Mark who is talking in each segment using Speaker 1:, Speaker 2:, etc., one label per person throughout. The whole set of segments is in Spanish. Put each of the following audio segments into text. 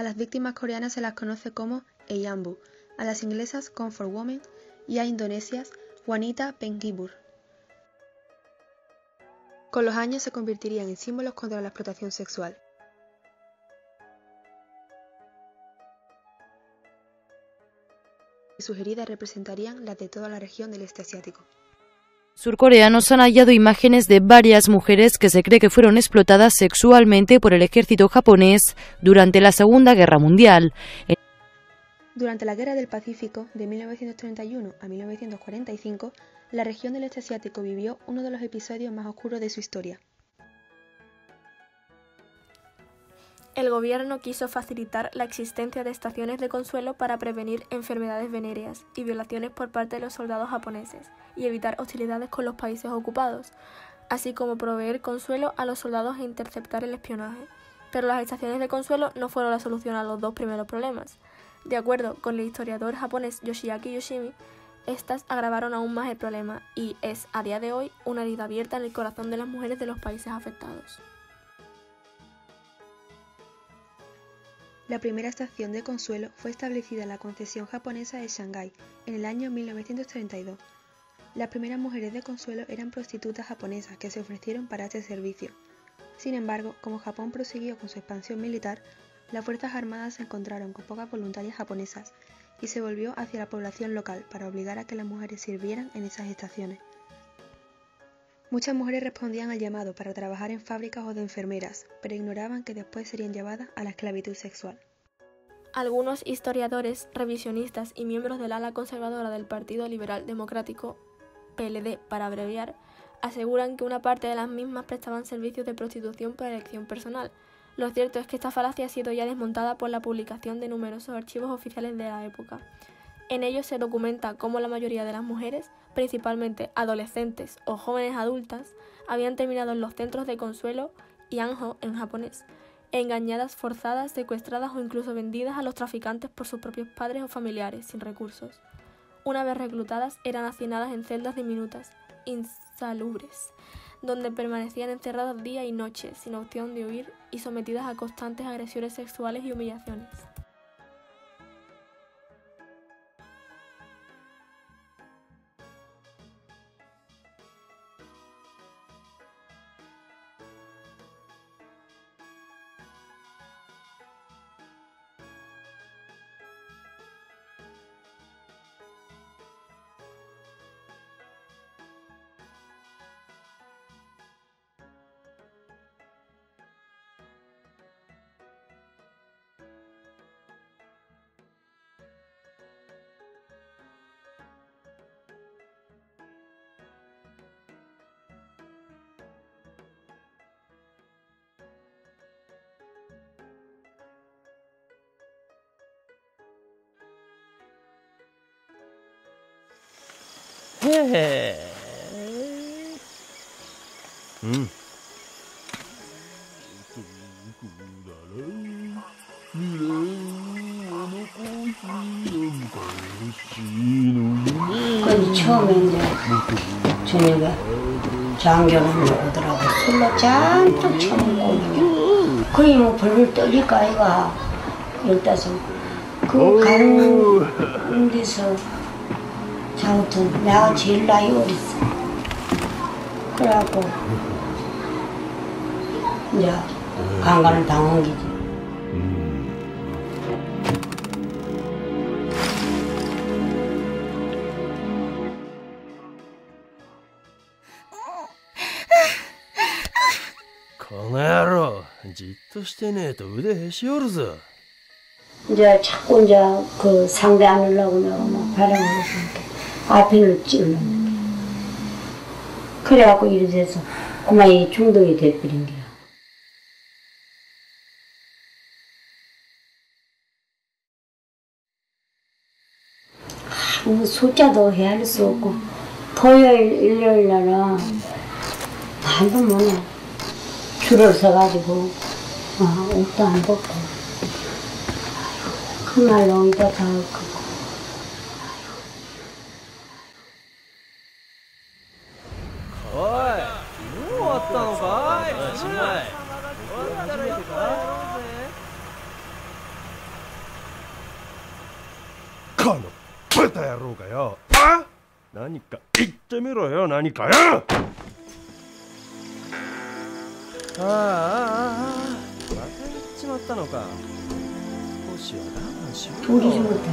Speaker 1: A las víctimas coreanas se las conoce como Eyambu, a las inglesas Comfort Women y a indonesias Wanita Penghibur. Con los años se convertirían en símbolos contra la explotación sexual. Y sus heridas representarían las de toda la región del este asiático.
Speaker 2: Surcoreanos han hallado imágenes de varias mujeres que se cree que fueron explotadas sexualmente por el ejército japonés durante la Segunda Guerra Mundial.
Speaker 1: Durante la Guerra del Pacífico, de 1931 a 1945, la región del este asiático vivió uno de los episodios más oscuros de su historia.
Speaker 3: El gobierno quiso facilitar la existencia de estaciones de consuelo para prevenir enfermedades venéreas y violaciones por parte de los soldados japoneses y evitar hostilidades con los países ocupados, así como proveer consuelo a los soldados e interceptar el espionaje. Pero las estaciones de consuelo no fueron la solución a los dos primeros problemas. De acuerdo con el historiador japonés Yoshiaki Yoshimi, estas agravaron aún más el problema y es, a día de hoy, una herida abierta en el corazón de las mujeres de los países afectados.
Speaker 1: La primera estación de consuelo fue establecida en la concesión japonesa de Shanghái en el año 1932. Las primeras mujeres de consuelo eran prostitutas japonesas que se ofrecieron para este servicio. Sin embargo, como Japón prosiguió con su expansión militar, las Fuerzas Armadas se encontraron con pocas voluntarias japonesas y se volvió hacia la población local para obligar a que las mujeres sirvieran en esas estaciones. Muchas mujeres respondían al llamado para trabajar en fábricas o de enfermeras, pero ignoraban que después serían llevadas a la esclavitud sexual.
Speaker 3: Algunos historiadores, revisionistas y miembros del ala conservadora del Partido Liberal Democrático, PLD para abreviar, aseguran que una parte de las mismas prestaban servicios de prostitución por elección personal. Lo cierto es que esta falacia ha sido ya desmontada por la publicación de numerosos archivos oficiales de la época. En ellos se documenta cómo la mayoría de las mujeres, principalmente adolescentes o jóvenes adultas, habían terminado en los centros de consuelo, yanho en japonés, engañadas, forzadas, secuestradas o incluso vendidas a los traficantes por sus propios padres o familiares sin recursos. Una vez reclutadas, eran hacinadas en celdas diminutas, insalubres, donde permanecían encerradas día y noche sin opción de huir y sometidas a constantes agresiones sexuales y humillaciones.
Speaker 4: 근데 처음에 이제 저녁에 장교는 오더라고. 술로 잔뜩 처먹고 거의 뭐 벌벌 떨릴까 아이가 15. 그 가는 데서 아무튼 내가 제일 나이 어렸어. 그래갖고 이제 강간을 당한 거지. 이제 자꾸 이제 그 상대 안 하려고 내가 막 바람을 이렇게 앞에를 찌르는. 그래갖고 이래 돼서 그만 이 중독이 돼버린 거야. 뭐 숫자도 헤아릴 수 없고 토요일, 일요일 날은 말도 못해. 줄을 서가지고 옷도 안 벗고 그날로 이다 다 걷고.
Speaker 5: 어이, 뭐 왔다のかい? 정말. この豚野郎がよ。あ？何か言ってみろよ、何かよ。またやっちまったのか。少しは我慢しろよ。
Speaker 4: 우리 좋다.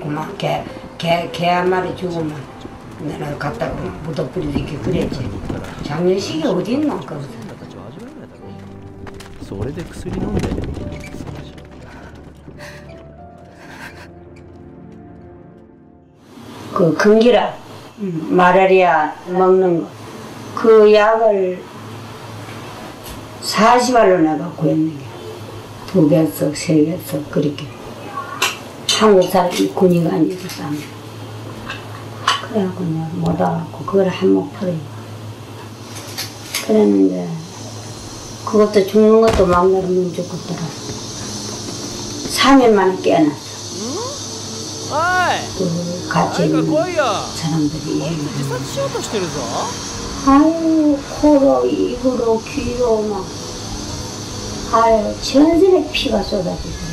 Speaker 4: 그만 개 한 마리 죽으면 내가 갖다가 묻어버리도 이렇게 그랬지. 장례식이 어디 있나 거기서.
Speaker 5: それで薬飲んで。
Speaker 4: 그 금기라 마라리아 먹는 거 그 약을 40알로 내가 구했는 게 2개씩 3개씩 그렇게 한국 사람이 군의가 아니었다. 그래갖고 내가 못 와갖고 그걸 한몫 풀어요. 그랬는데 그것도 죽는 것도 막내로 못 죽었더라. 3일 만에 깨어났어. 그 같이 있는 사람들이 얘기를 아유 코로 입으로 귀로 막 아유 전신에 피가 쏟아지더라.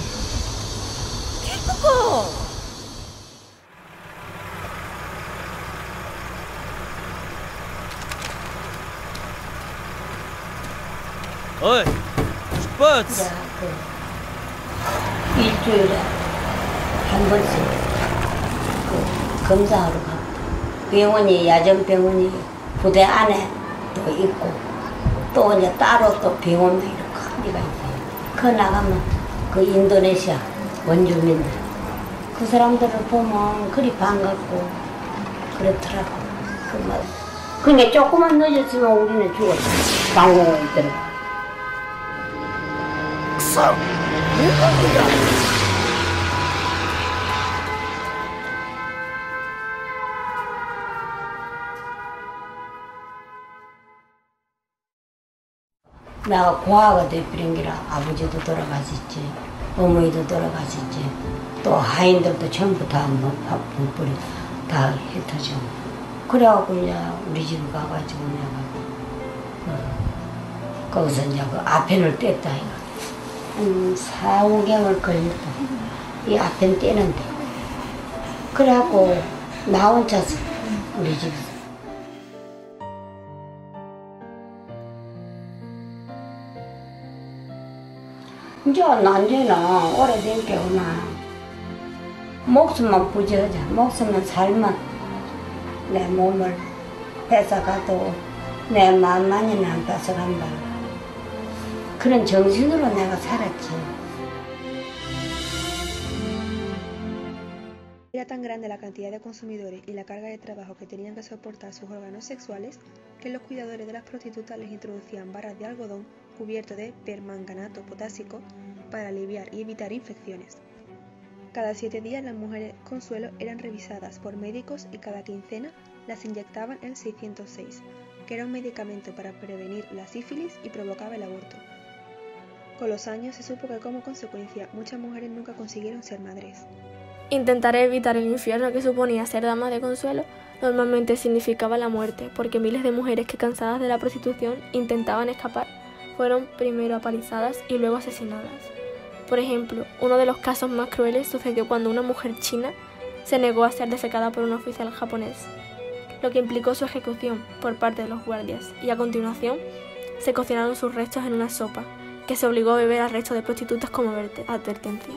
Speaker 5: 어이, 출발!
Speaker 4: 일주일에 한 번씩 검사하러 가고 병원이 야전병원이 부대 안에 또 있고 또 이제 따로 또 병원이 이렇게 큰 데가 있어요. 그 나가면 그 인도네시아 원주민들 그 사람들을 보면 그리 반갑고 그렇더라고. 그러니까 조금만 늦었으면 우리는 죽었어. 방공호에 들어가. 내가 고아가 돼버린 게라 아버지도 돌아가셨지, 어머니도 돌아가셨지, 또 하인들도 전부 다 못버리 다 흩어져. 그래갖고 이제 우리 집에 가가지고 내가 거기서 이제 그 아펜을 뗐다 이거. 한 4, 5개월 걸렸다. 이 아펜 떼는데. 그래갖고 나 혼자서 우리 집에서. 이제 난제는 오래된 게 오나 목숨만 부지하자. 목숨만 살면 내 몸을 뺏어가도 내 마음만이는 안 뺏어간다. 그런 정신으로 내가 살았지.
Speaker 1: Era tan grande la cantidad de consumidores y la carga de trabajo que tenían que soportar sus órganos sexuales que los cuidadores de las prostitutas les introducían barras de algodón cubierto de permanganato potásico para aliviar y evitar infecciones. Cada 7 días las mujeres consuelo eran revisadas por médicos y cada quincena las inyectaban el 606, que era un medicamento para prevenir la sífilis y provocaba el aborto. Con los años se supo que como consecuencia muchas mujeres nunca consiguieron ser madres.
Speaker 3: Intentar evitar el infierno que suponía ser dama de consuelo normalmente significaba la muerte, porque miles de mujeres que cansadas de la prostitución intentaban escapar fueron primero apalizadas y luego asesinadas. Por ejemplo, uno de los casos más crueles sucedió cuando una mujer china se negó a ser defecada por un oficial japonés, lo que implicó su ejecución por parte de los guardias, y a continuación se cocinaron sus restos en una sopa, que se obligó a beber al resto de prostitutas como advertencia.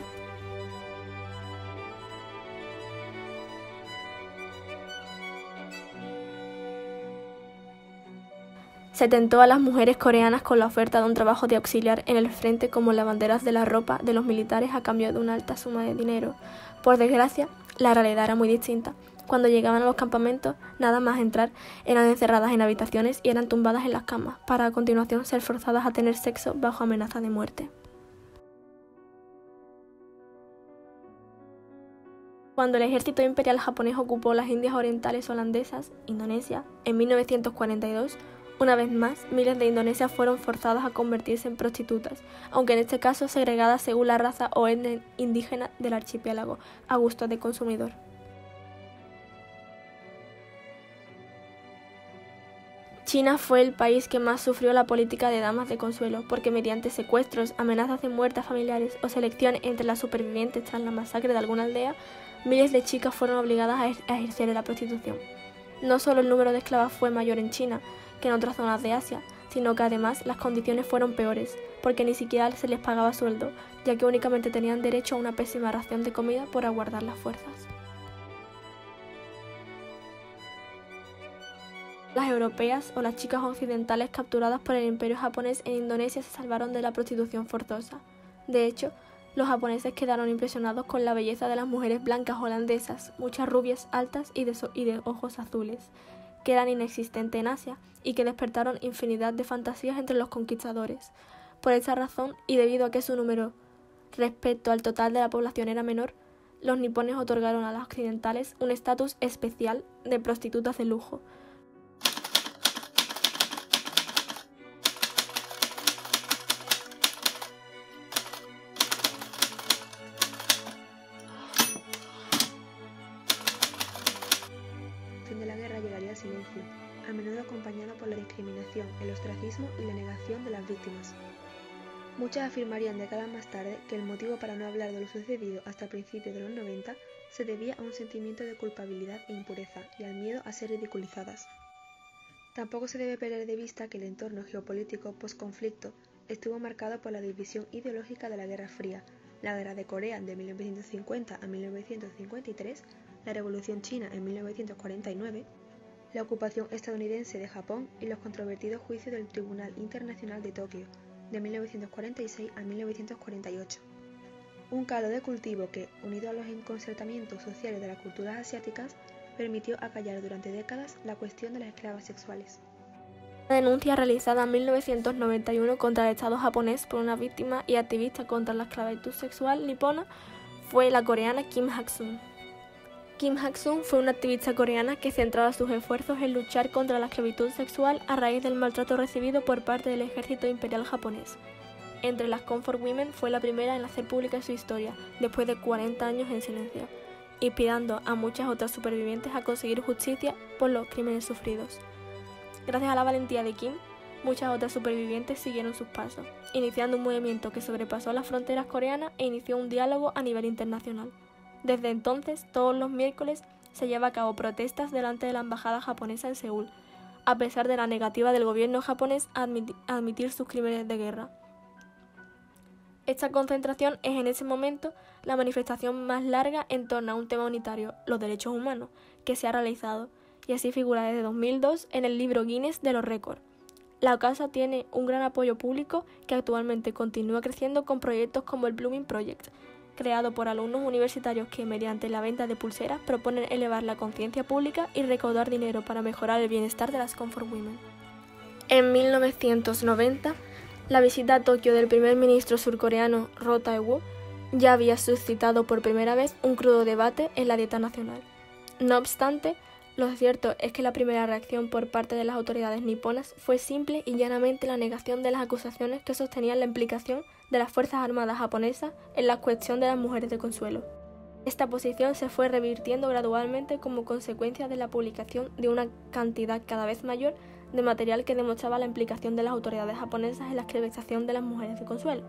Speaker 3: Se tentó a las mujeres coreanas con la oferta de un trabajo de auxiliar en el frente como lavanderas de la ropa de los militares a cambio de una alta suma de dinero. Por desgracia, la realidad era muy distinta. Cuando llegaban a los campamentos, nada más entrar, eran encerradas en habitaciones y eran tumbadas en las camas, para a continuación ser forzadas a tener sexo bajo amenaza de muerte. Cuando el ejército imperial japonés ocupó las Indias Orientales holandesas, Indonesia, en 1942, una vez más, miles de indonesias fueron forzadas a convertirse en prostitutas, aunque en este caso segregadas según la raza o etnia indígena del archipiélago, a gusto del consumidor. China fue el país que más sufrió la política de damas de consuelo, porque mediante secuestros, amenazas de muerte a familiares o selección entre las supervivientes tras la masacre de alguna aldea, miles de chicas fueron obligadas a ejercer la prostitución. No solo el número de esclavas fue mayor en China que en otras zonas de Asia, sino que además las condiciones fueron peores, porque ni siquiera se les pagaba sueldo, ya que únicamente tenían derecho a una pésima ración de comida por aguardar las fuerzas. Las europeas o las chicas occidentales capturadas por el imperio japonés en Indonesia se salvaron de la prostitución forzosa. De hecho, los japoneses quedaron impresionados con la belleza de las mujeres blancas holandesas, muchas rubias altas y de ojos azules, que eran inexistentes en Asia y que despertaron infinidad de fantasías entre los conquistadores. Por esa razón, y debido a que su número respecto al total de la población era menor, los nipones otorgaron a las occidentales un estatus especial de prostitutas de lujo.
Speaker 1: De la guerra llegaría el silencio, a menudo acompañado por la discriminación, el ostracismo y la negación de las víctimas. Muchas afirmarían décadas más tarde que el motivo para no hablar de lo sucedido hasta principios de los 90 se debía a un sentimiento de culpabilidad e impureza y al miedo a ser ridiculizadas. Tampoco se debe perder de vista que el entorno geopolítico post-conflicto estuvo marcado por la división ideológica de la Guerra Fría, la Guerra de Corea de 1950 a 1953, la Revolución China en 1949, la ocupación estadounidense de Japón y los controvertidos juicios del Tribunal Internacional de Tokio de 1946 a 1948. Un caldo de cultivo que, unido a los enconcertamientos sociales de las culturas asiáticas, permitió acallar durante décadas la cuestión de las esclavas sexuales.
Speaker 3: Una denuncia realizada en 1991 contra el Estado japonés por una víctima y activista contra la esclavitud sexual nipona fue la coreana Kim Hak-sung. Kim Hak-sung fue una activista coreana que centraba sus esfuerzos en luchar contra la esclavitud sexual a raíz del maltrato recibido por parte del ejército imperial japonés. Entre las Comfort Women fue la primera en hacer pública su historia, después de 40 años en silencio, inspirando a muchas otras supervivientes a conseguir justicia por los crímenes sufridos. Gracias a la valentía de Kim, muchas otras supervivientes siguieron sus pasos, iniciando un movimiento que sobrepasó las fronteras coreanas e inició un diálogo a nivel internacional. Desde entonces, todos los miércoles se lleva a cabo protestas delante de la embajada japonesa en Seúl, a pesar de la negativa del gobierno japonés a admitir sus crímenes de guerra. Esta concentración es en ese momento la manifestación más larga en torno a un tema unitario, los derechos humanos, que se ha realizado, y así figura desde 2002 en el libro Guinness de los récords. La causa tiene un gran apoyo público que actualmente continúa creciendo con proyectos como el Blooming Project, creado por alumnos universitarios que, mediante la venta de pulseras, proponen elevar la conciencia pública y recaudar dinero para mejorar el bienestar de las Comfort Women. En 1990, la visita a Tokio del primer ministro surcoreano Roh Tae-woo ya había suscitado por primera vez un crudo debate en la dieta nacional. No obstante, lo cierto es que la primera reacción por parte de las autoridades niponas fue simple y llanamente la negación de las acusaciones que sostenían la implicación de las Fuerzas Armadas japonesas en la cuestión de las mujeres de consuelo. Esta posición se fue revirtiendo gradualmente como consecuencia de la publicación de una cantidad cada vez mayor de material que demostraba la implicación de las autoridades japonesas en la esclavización de las mujeres de consuelo.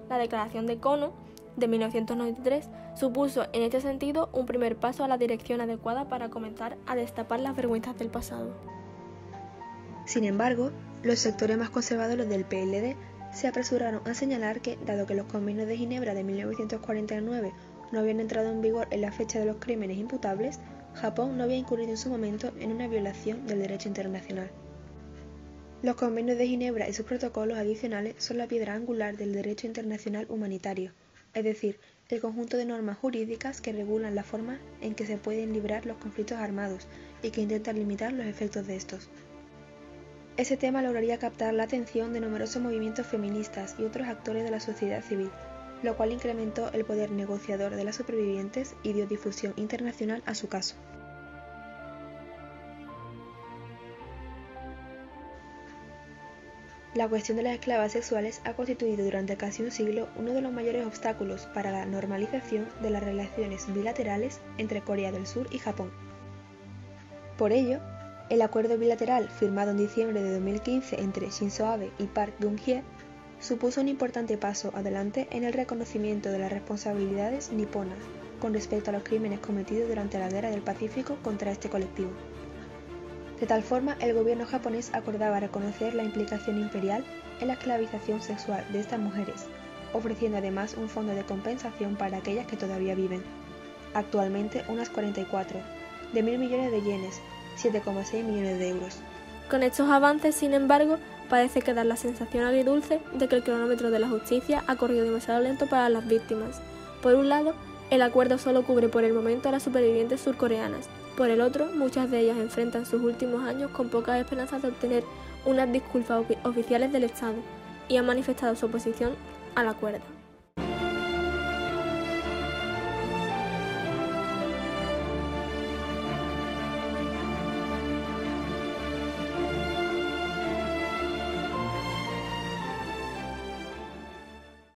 Speaker 3: La Declaración de Kono de 1993 supuso en este sentido un primer paso a la dirección adecuada para comenzar a destapar las vergüenzas del pasado.
Speaker 1: Sin embargo, los sectores más conservadores del PLD se apresuraron a señalar que, dado que los convenios de Ginebra de 1949 no habían entrado en vigor en la fecha de los crímenes imputables, Japón no había incurrido en su momento en una violación del derecho internacional. Los convenios de Ginebra y sus protocolos adicionales son la piedra angular del derecho internacional humanitario, es decir, el conjunto de normas jurídicas que regulan la forma en que se pueden librar los conflictos armados y que intentan limitar los efectos de estos. Ese tema lograría captar la atención de numerosos movimientos feministas y otros actores de la sociedad civil, lo cual incrementó el poder negociador de las supervivientes y dio difusión internacional a su caso. La cuestión de las esclavas sexuales ha constituido durante casi un siglo uno de los mayores obstáculos para la normalización de las relaciones bilaterales entre Corea del Sur y Japón. Por ello, El acuerdo bilateral firmado en diciembre de 2015 entre Shinzo Abe y Park Geun-hye supuso un importante paso adelante en el reconocimiento de las responsabilidades niponas con respecto a los crímenes cometidos durante la Guerra del Pacífico contra este colectivo. De tal forma, el gobierno japonés acordaba reconocer la implicación imperial en la esclavización sexual de estas mujeres, ofreciendo además un fondo de compensación para aquellas que todavía viven, actualmente unas 44, de 1.000 millones de yenes, 7,6 millones de euros.
Speaker 3: Con estos avances, sin embargo, parece quedar la sensación agridulce de que el cronómetro de la justicia ha corrido demasiado lento para las víctimas. Por un lado, el acuerdo solo cubre por el momento a las supervivientes surcoreanas. Por el otro, muchas de ellas enfrentan sus últimos años con pocas esperanzas de obtener unas disculpas oficiales del Estado y han manifestado su oposición al acuerdo.